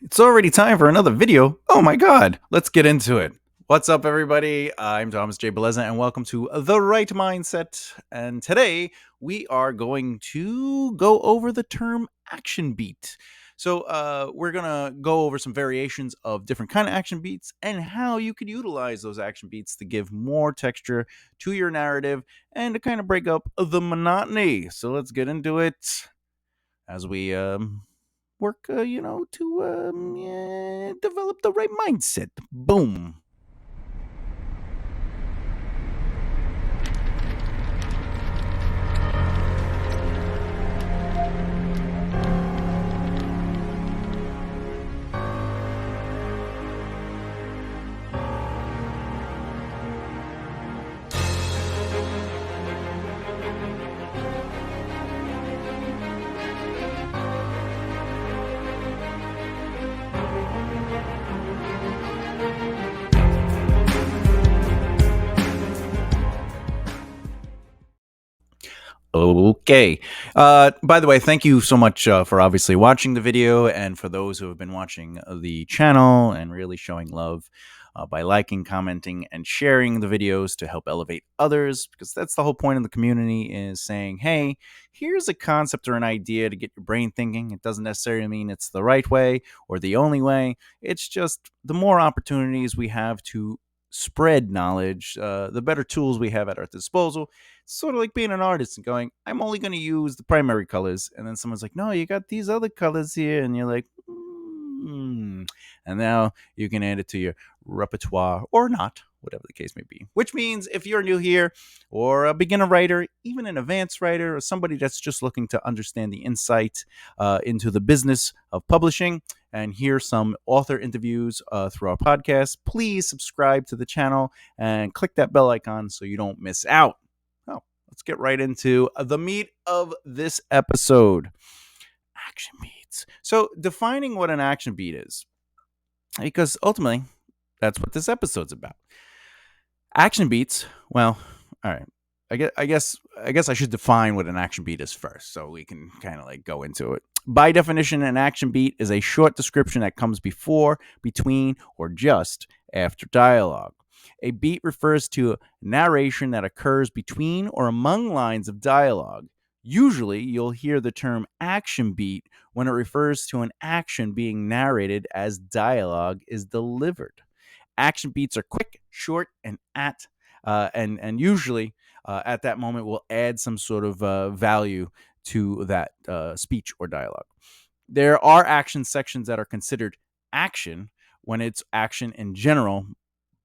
It's already time for another video. Oh my god. Let's get into it. What's up, everybody? I'm Thomas J. Bellezza, and welcome to The Right Mindset. And today we are going to go over the term action beat. So we're going to go over some variations of different kind of action beats and how you could utilize those action beats to give more texture to your narrative and to kind of break up the monotony. So let's get into it as we work, to yeah, develop the right mindset. Boom. Okay. By the way, thank you so much for obviously watching the video, and for those who have been watching the channel and really showing love by liking, commenting, and sharing the videos to help elevate others, because that's the whole point of the community, is saying, hey, here's a concept or an idea to get your brain thinking. It doesn't necessarily mean it's the right way or the only way. It's just the more opportunities we have to spread knowledge, the better tools we have at our disposal. Sort of like being an artist and going, I'm only going to use the primary colors. And then someone's like, no, you got these other colors here. And you're like, and now you can add it to your repertoire or not, whatever the case may be. Which means if you're new here or a beginner writer, even an advanced writer, or somebody that's just looking to understand the insight into the business of publishing and hear some author interviews through our podcast, please subscribe to the channel and click that bell icon so you don't miss out. Oh, let's get right into the meat of this episode. Action beats. So, defining what an action beat is, because ultimately, that's what this episode's about. Action beats. Well, all right. I guess I should define what an action beat is first, so we can kind of like go into it. By definition, an action beat is a short description that comes before, between, or just after dialogue. A beat refers to narration that occurs between or among lines of dialogue. Usually, you'll hear the term action beat when it refers to an action being narrated as dialogue is delivered. Action beats are quick, short, and usually at that moment will add some sort of value to that speech or dialogue. There are action sections that are considered action when it's action in general,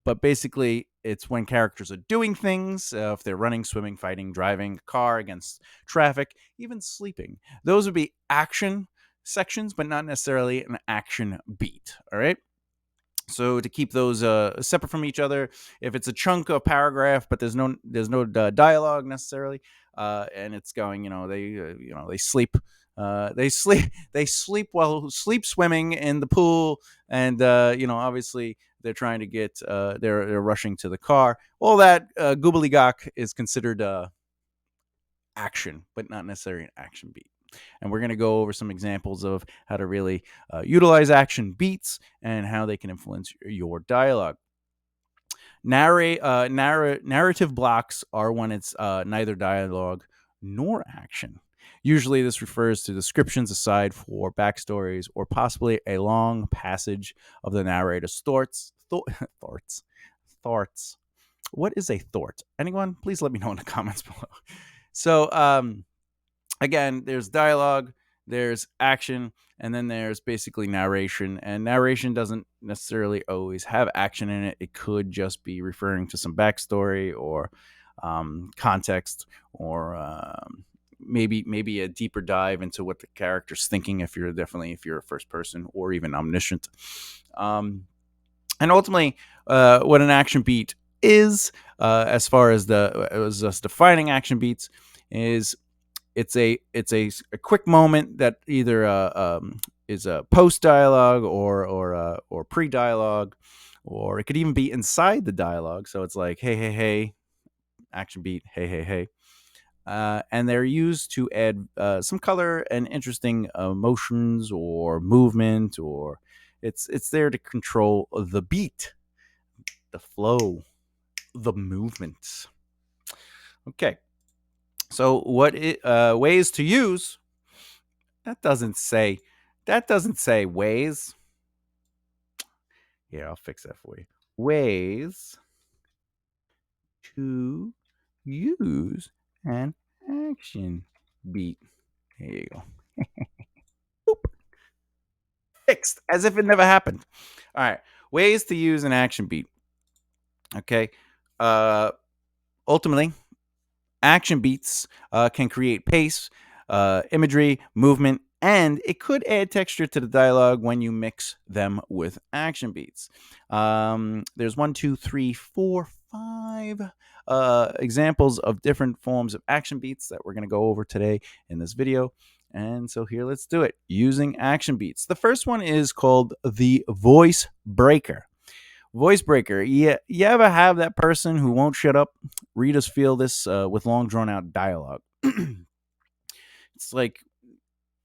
but basically it's when characters are doing things, if they're running, swimming, fighting, driving a car against traffic, even sleeping. Those would be action sections, but not necessarily an action beat. All right. So to keep those separate from each other, if it's a chunk of paragraph, but there's no dialogue necessarily, and it's going, they sleep, they sleep while sleep swimming in the pool, and obviously they're trying to get, they're rushing to the car. All that gobbledygook is considered action, but not necessarily an action beat. And we're going to go over some examples of how to really utilize action beats and how they can influence your dialogue. Narrative blocks are when it's neither dialogue nor action. Usually, this refers to descriptions aside for backstories or possibly a long passage of the narrator's thoughts. Thoughts. Thoughts. What is a thought? Anyone? Please let me know in the comments below. So, again, there's dialogue, there's action, and then there's basically narration. And narration doesn't necessarily always have action in it. It could just be referring to some backstory or context, or maybe a deeper dive into what the character's thinking. If you're a first person or even omniscient, and ultimately, what an action beat is, as far as us defining action beats, is it's a quick moment that either is a post dialogue or pre dialogue, or it could even be inside the dialogue. So it's like, hey, hey, hey, action beat, hey, hey, hey. And they're used to add some color and interesting emotions or movement, or It's there to control the beat, the flow, the movements. Okay. So ways to use? That doesn't say. That doesn't say ways. Here, I'll fix that for you. Ways to use an action beat. There you go. Boop. Fixed, as if it never happened. All right. Ways to use an action beat. Okay. Uh, ultimately, action beats can create pace, imagery, movement, and it could add texture to the dialogue when you mix them with action beats. There's one, two, three, four, five examples of different forms of action beats that we're going to go over today in this video. And so here, let's do it using action beats. The first one is called the voice breaker. Voice breaker. Yeah, you ever have that person who won't shut up? Readers feel this with long, drawn out dialogue. It's like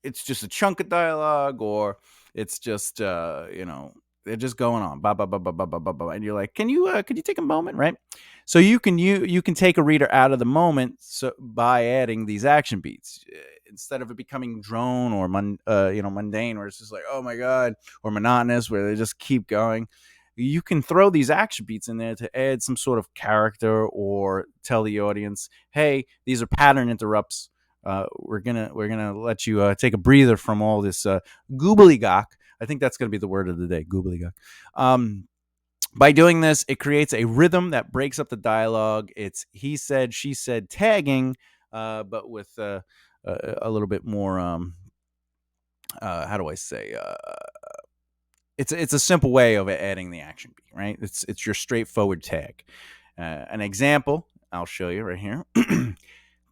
it's just a chunk of dialogue, or it's just they're just going on, ba ba ba ba ba ba ba ba, and you're like, could you take a moment, right? So you can take a reader out of the moment so by adding these action beats. Instead of it becoming drone or mundane, where it's just like, oh my god, or monotonous, where they just keep going. You can throw these action beats in there to add some sort of character or tell the audience, hey, these are pattern interrupts. We're gonna let you take a breather from all this goobly-gock. I think that's gonna be the word of the day, goobly-gock. By doing this, it creates a rhythm that breaks up the dialogue. It's he said, she said tagging, but with a little bit more. How do I say? It's a simple way of adding the action beat, right? It's your straightforward tag. An example I'll show you right here.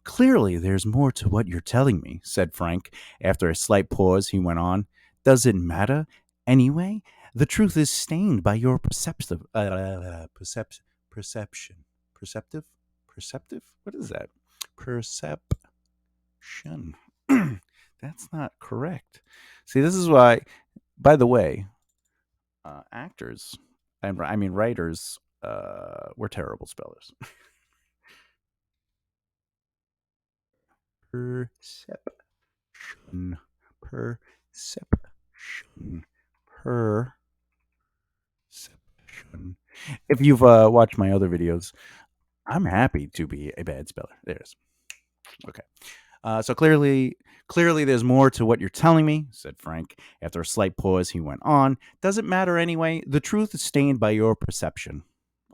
Clearly, there's more to what you're telling me, said Frank. After a slight pause, he went on. Does it matter? Anyway, the truth is stained by your perception. Perceptive? Perceptive? What is that? Perception. That's not correct. See, this is why, by the way, actors, I mean writers, were terrible spellers. Perception. Perception. Perception. If you've watched my other videos, I'm happy to be a bad speller. There's okay. So clearly, there's more to what you're telling me, said Frank. After a slight pause, he went on. Does it matter anyway? The truth is stained by your perception.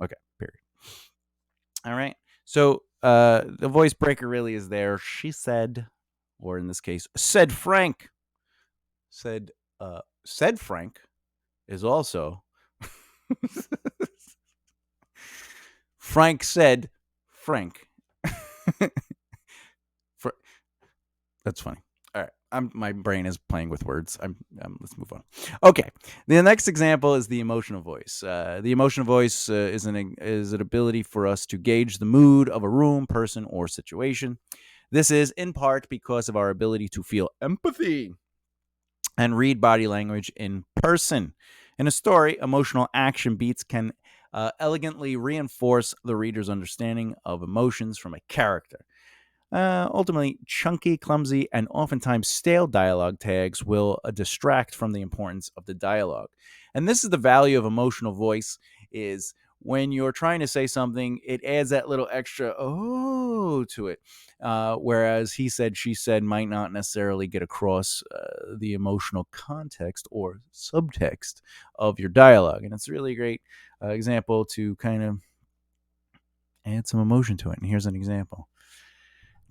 Okay, period. All right. So the voice breaker really is there. She said, or in this case, said Frank. Said Frank is also Frank said Frank. That's funny. All right, my brain is playing with words. Let's move on. Okay, the next example is the emotional voice. The emotional voice is an ability for us to gauge the mood of a room, person, or situation. This is in part because of our ability to feel empathy and read body language in person. In a story, emotional action beats can elegantly reinforce the reader's understanding of emotions from a character. Ultimately, chunky, clumsy, and oftentimes stale dialogue tags will distract from the importance of the dialogue. And this is the value of emotional voice: is when you're trying to say something, it adds that little extra oh to it. Whereas he said, she said might not necessarily get across the emotional context or subtext of your dialogue. And it's a really great example to kind of add some emotion to it. And here's an example.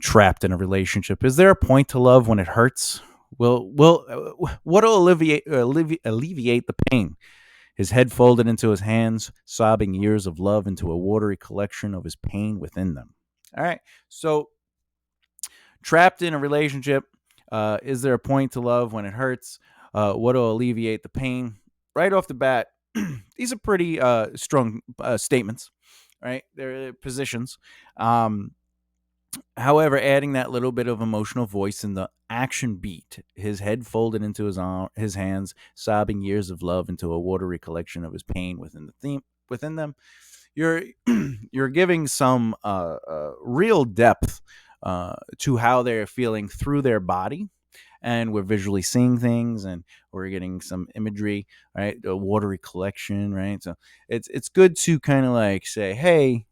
Trapped in a relationship. Is there a point to love when it hurts? What'll alleviate the pain? His head folded into his hands, sobbing years of love into a watery collection of his pain within them. All right. So, trapped in a relationship. Is there a point to love when it hurts? What'll alleviate the pain? Right off the bat, these are pretty strong statements, right? They're positions. However, adding that little bit of emotional voice in the action beat, his head folded into his hands, sobbing years of love into a watery collection of his pain within the theme within them, you're you're giving some real depth to how they're feeling through their body, and we're visually seeing things, and we're getting some imagery, right? A watery collection, right? So it's good to kind of like say, hey,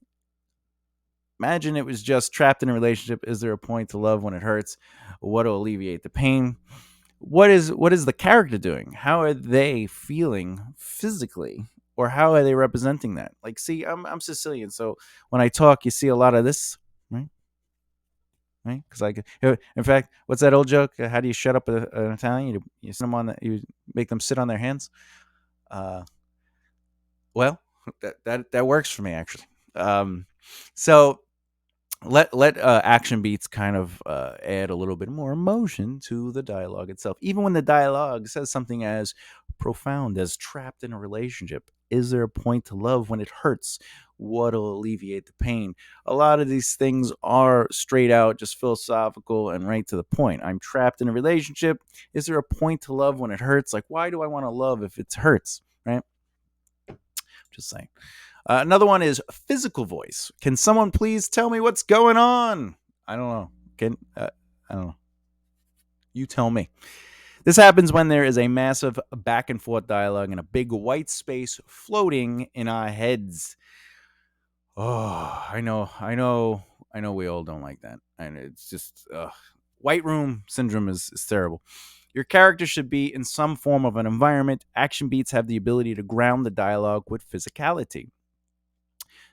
imagine it was just trapped in a relationship. Is there a point to love when it hurts? What will alleviate the pain? What is the character doing? How are they feeling physically? Or how are they representing that? Like, see, I'm Sicilian, so when I talk, you see a lot of this, right? Right? Because in fact, what's that old joke? How do you shut up an Italian? You sit them on, you make them sit on their hands. Uh, well, that works for me actually. Um, so let action beats kind of add a little bit more emotion to the dialogue itself, even when the dialogue says something as profound as trapped in a relationship. Is there a point to love when it hurts? What'll alleviate the pain? A lot of these things are straight out just philosophical and right to the point. I'm trapped in a relationship. Is there a point to love when it hurts? Like, why do I want to love if it hurts, right? Just saying. Another one is physical voice. Can someone please tell me what's going on? I don't know. I don't know. You tell me. This happens when there is a massive back and forth dialogue and a big white space floating in our heads. Oh, I know. We all don't like that, and it's just white room syndrome is terrible. Your character should be in some form of an environment. Action beats have the ability to ground the dialogue with physicality.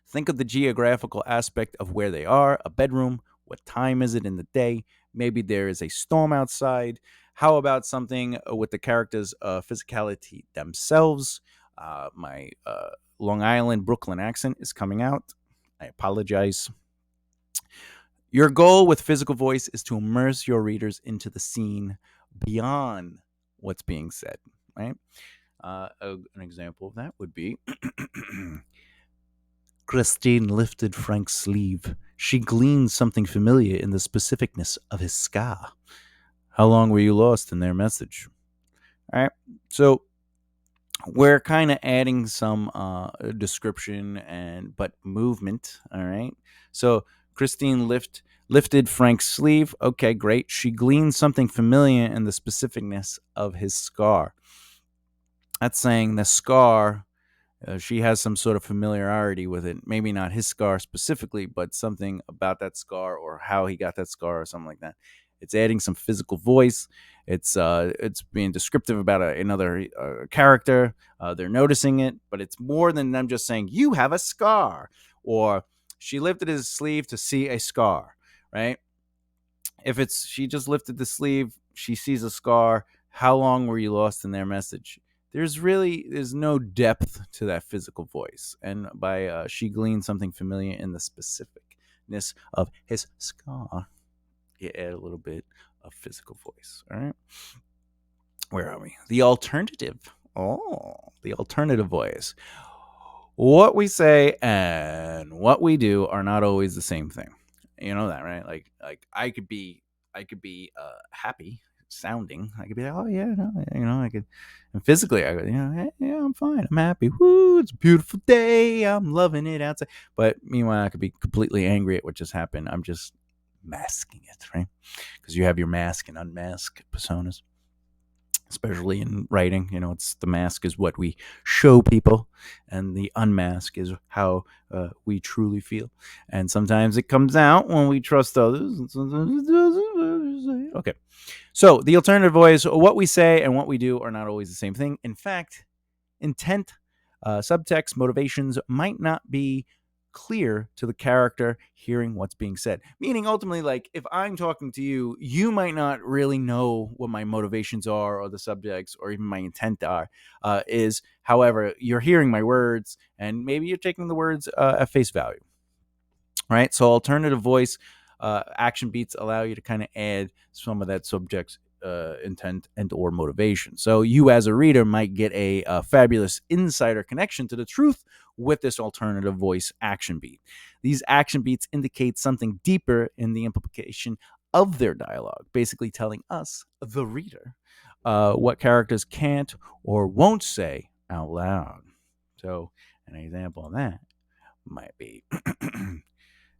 Think of the geographical aspect of where they are, a bedroom. What time is it in the day? Maybe there is a storm outside. How about something with the characters' physicality themselves? My Long Island, Brooklyn accent is coming out. I apologize. Your goal with physical voice is to immerse your readers into the scene beyond what's being said, right? An example of that would be Christine lifted Frank's sleeve. She gleaned something familiar in the specificness of his scar. How long were you lost in their message? All right. So we're kind of adding some description and but movement. All right. So Christine lifted Frank's sleeve. Okay, great. She gleaned something familiar in the specificness of his scar. That's saying the scar, she has some sort of familiarity with it. Maybe not his scar specifically, but something about that scar or how he got that scar or something like that. It's adding some physical voice. It's being descriptive about another character. They're noticing it, but it's more than them just saying you have a scar or she lifted his sleeve to see a scar, right? If it's she just lifted the sleeve, she sees a scar. How long were you lost in their message? There's no depth to that physical voice, and by she gleaned something familiar in the specificness of his scar, you add a little bit of physical voice. All right, where are we? The alternative. Oh, the alternative voice. What we say and what we do are not always the same thing. You know that, right? Like I could be happy sounding. I could be like, oh yeah, no, I could. And physically, I go, hey, yeah, I'm fine. I'm happy. Woo, it's a beautiful day. I'm loving it outside. But meanwhile, I could be completely angry at what just happened. I'm just masking it, right? Because you have your mask and unmask personas, especially in writing. It's the mask is what we show people, and the unmask is how we truly feel. And sometimes it comes out when we trust others, and sometimes it doesn't. Okay. So the alternative voice, what we say and what we do are not always the same thing. In fact, intent, subtext, motivations might not be clear to the character hearing what's being said. Meaning, ultimately, like if I'm talking to you, you might not really know what my motivations are, or the subjects, or even my intent are. However, you're hearing my words, and maybe you're taking the words at face value. Right. So, alternative voice action beats allow you to kind of add some of that subject's intent and or motivation. So you as a reader might get a fabulous insider connection to the truth with this alternative voice action beat. These action beats indicate something deeper in the implication of their dialogue, basically telling us, the reader, what characters can't or won't say out loud. So, an example of that might be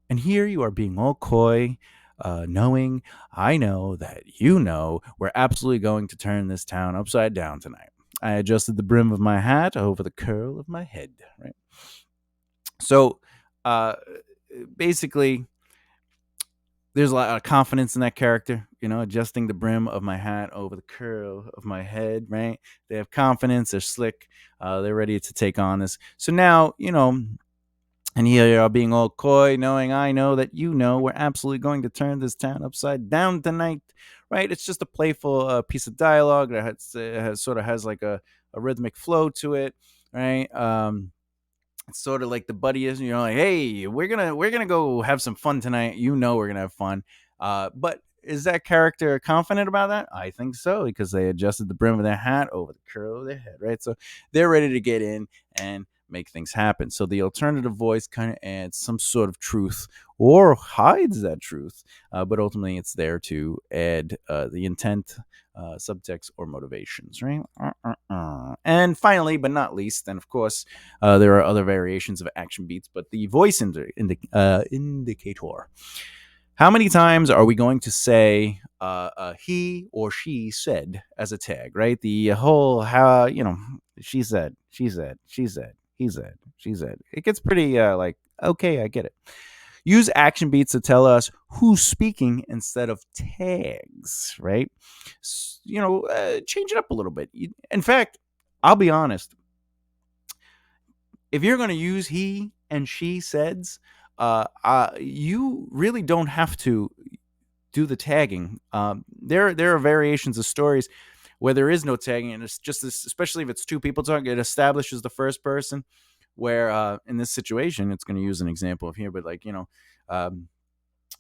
and here you are being all coy, knowing I know that you know we're absolutely going to turn this town upside down tonight. I adjusted the brim of my hat over the curl of my head, right? So, uh, basically, there's a lot of confidence in that character, adjusting the brim of my hat over the curl of my head, right? They have confidence, they're slick, they're ready to take on this. So now, and here you are being all coy, knowing I know that you know we're absolutely going to turn this town upside down tonight, right? It's just a playful piece of dialogue that sort of has like a rhythmic flow to it, right? It's sort of like the buddy is, like, hey, we're gonna go have some fun tonight. We're gonna have fun. But is that character confident about that? I think so, because they adjusted the brim of their hat over the curl of their head, right? So they're ready to get in and make things happen. So the alternative voice kind of adds some sort of truth or hides that truth, but ultimately it's there to add the intent, subtext, or motivations, right? And finally, but not least, and of course, there are other variations of action beats, but the voice indicator. How many times are we going to say he or she said as a tag, right? The whole how, she said, she said, she said, he said, she said. It gets pretty like, okay, I get it. Use action beats to tell us who's speaking instead of tags, right? Change it up a little bit. In fact, I'll be honest. If you're going to use he and she saids, you really don't have to do the tagging. There are variations of stories where there is no tagging, and it's just this, especially if it's two people talking, it establishes the first person. Where in this situation, it's going to use an example of here, but like um,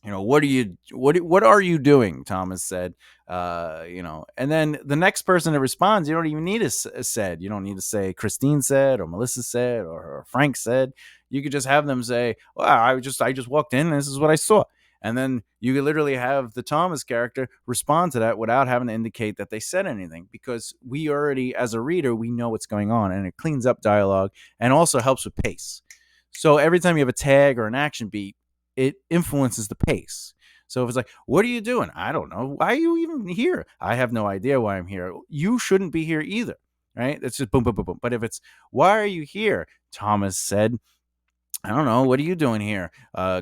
what are you doing? Thomas said, and then the next person that responds, you don't even need a said. You don't need to say Christine said or Melissa said or Frank said. You could just have them say, well, I just walked in and this is what I saw. And then you could literally have the Thomas character respond to that without having to indicate that they said anything, because we already, as a reader, we know what's going on, and it cleans up dialogue and also helps with pace. So every time you have a tag or an action beat, it influences the pace. So if it's like, what are you doing? I don't know. Why are you even here? I have no idea why I'm here. You shouldn't be here either, right? It's just boom, boom, boom, boom. But if it's, why are you here? Thomas said, I don't know. What are you doing here?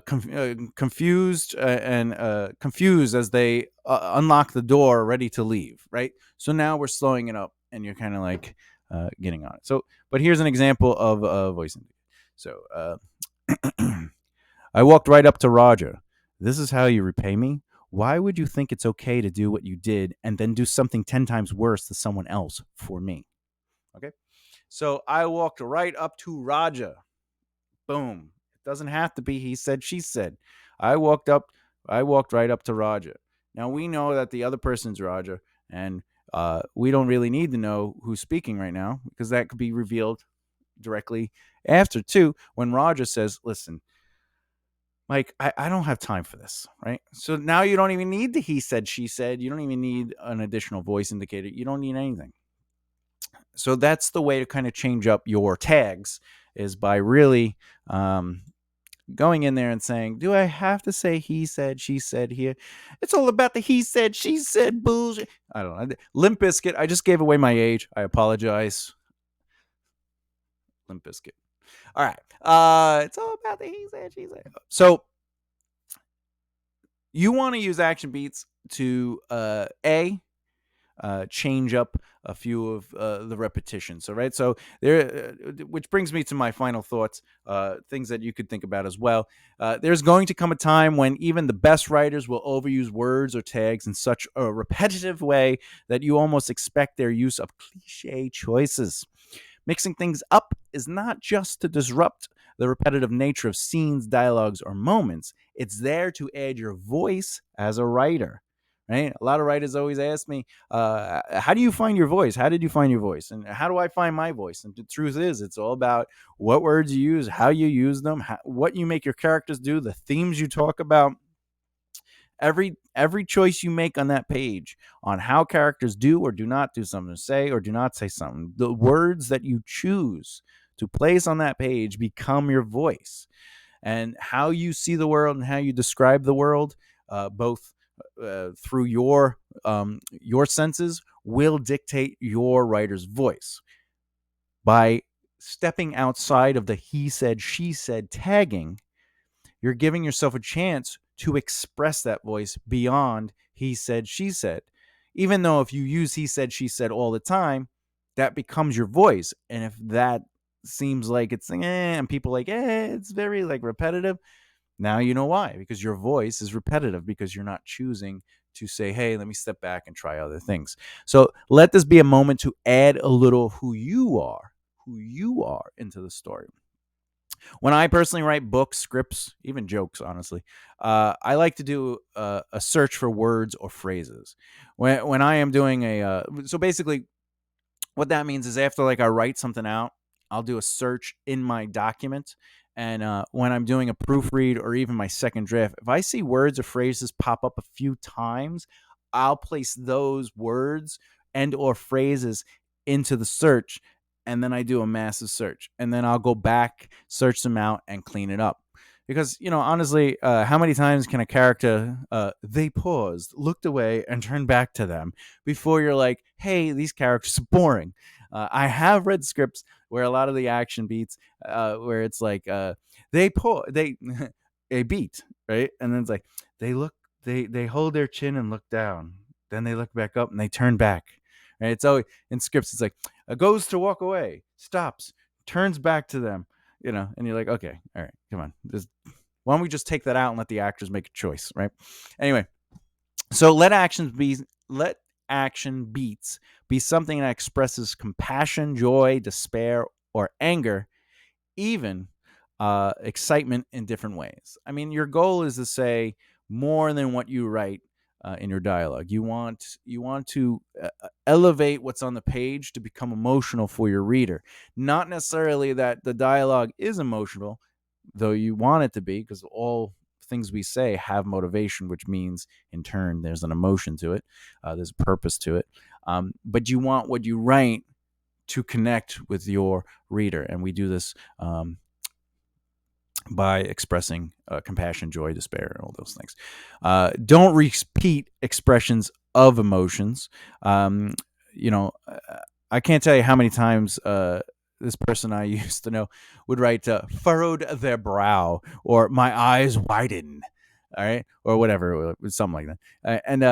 Confused and confused as they unlock the door, ready to leave. Right. So now we're slowing it up, and you're kind of like getting on it. So, but here's an example of voicing. So, I walked right up to Roger. This is how you repay me? Why would you think it's okay to do what you did and then do something 10 times worse to someone else for me? Okay. So I walked right up to Roger. Boom. It doesn't have to be he said, she said. I walked right up to Roger. Now we know that the other person's Roger, and we don't really need to know who's speaking right now, because that could be revealed directly after, too, when Roger says, listen, Mike, I don't have time for this, right? So now you don't even need the he said, she said. You don't even need an additional voice indicator. You don't need anything. So that's the way to kind of change up your tags, is by really going in there and saying, do I have to say he said, she said here? It's all about the he said, she said bullshit. I don't know. Limp Bizkit. I just gave away my age. I apologize. Limp Bizkit. All right. It's all about the he said, she said. So you want to use action beats to change up a few of the repetitions. So right, so there, which brings me to my final thoughts, things that you could think about as well. There's going to come a time when even the best writers will overuse words or tags in such a repetitive way that you almost expect their use of cliche choices. Mixing things up is not just to disrupt the repetitive nature of scenes, dialogues, or moments. It's there to add your voice as a writer, right? A lot of writers always ask me, how do you find your voice? How did you find your voice? And how do I find my voice? And the truth is, it's all about what words you use, how you use them, what you make your characters do, the themes you talk about. Every choice you make on that page on how characters do or do not do something, say or do not say something, the words that you choose to place on that page become your voice. And how you see the world and how you describe the world, both through your senses, will dictate your writer's voice. By stepping outside of the he said, she said tagging, you're giving yourself a chance to express that voice beyond he said, she said. Even though if you use he said, she said all the time, that becomes your voice. And if that seems like it's and people like, it's very like repetitive, now you know why, because your voice is repetitive, because you're not choosing to say, hey, let me step back and try other things. So let this be a moment to add a little who you are into the story. When I personally write books, scripts, even jokes, honestly, I like to do a search for words or phrases. When I am doing so basically, what that means is after like I write something out, I'll do a search in my document. And when I'm doing a proofread or even my second draft, if I see words or phrases pop up a few times, I'll place those words and or phrases into the search, and then I do a massive search, and then I'll go back, search them out, and clean it up. Because honestly, how many times can a character they paused, looked away, and turned back to them before you're like, hey, these characters are boring? I have read scripts where a lot of the action beats, where it's like they pause, they a beat, right, and then it's like they look, they hold their chin and look down, then they look back up and they turn back. Right? It's always in scripts. It's like goes to walk away, stops, turns back to them, and you're like, okay, all right, come on, why don't we just take that out and let the actors make a choice, right? Anyway, so let action beats be something that expresses compassion, joy, despair, or anger, even excitement in different ways. I mean, your goal is to say more than what you write in your dialogue. You want to elevate what's on the page to become emotional for your reader. Not necessarily that the dialogue is emotional, though you want it to be, because all things we say have motivation, which means in turn there's an emotion to it, there's a purpose to it. But you want what you write to connect with your reader, and we do this by expressing compassion, joy, despair, and all those things. Don't repeat expressions of emotions. I can't tell you how many times this person I used to know would write furrowed their brow or my eyes widen, all right, or whatever, something like that. And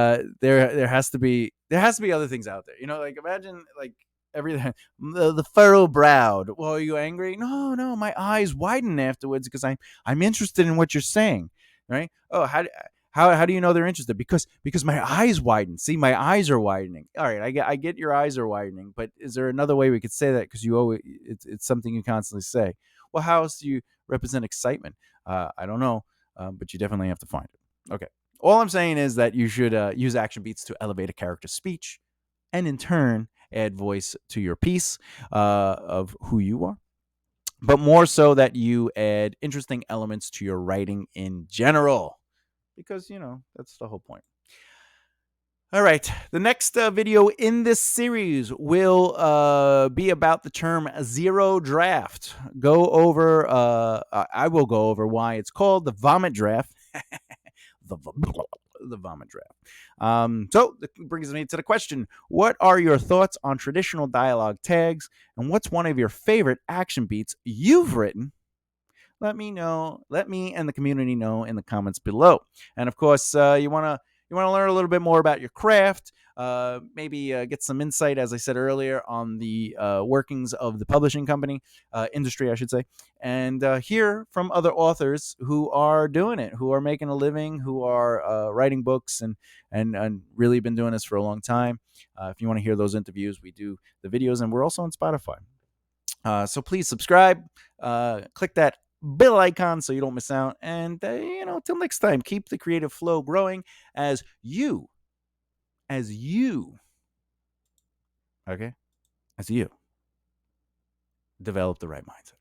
there has to be other things out there. Like imagine like everything, the furrow browed. Well, are you angry? No, my eyes widen afterwards because I'm interested in what you're saying, right? Oh, how do you know they're interested? Because my eyes widen. See, my eyes are widening. All right, I get your eyes are widening, but is there another way we could say that? Because you always it's something you constantly say. Well, how else do you represent excitement? I don't know, but you definitely have to find it. Okay. All I'm saying is that you should use action beats to elevate a character's speech, and in turn add voice to your piece of who you are, but more so that you add interesting elements to your writing in general, because that's the whole point. All right, the next video in this series will be about the term zero draft. I will go over why it's called the vomit draft. the vomit draft. So that brings me to the question: what are your thoughts on traditional dialogue tags, and what's one of your favorite action beats you've written? Let me know. Let me and the community know in the comments below. And of course, you want to learn a little bit more about your craft. Maybe get some insight, as I said earlier, on the workings of the publishing company industry, I should say, and hear from other authors who are doing it, who are making a living, who are writing books, and really been doing this for a long time. If you want to hear those interviews, we do the videos, and we're also on Spotify. So please subscribe, click that bell icon so you don't miss out. And, till next time, keep the creative flow growing as you as you, okay, as you develop the right mindset.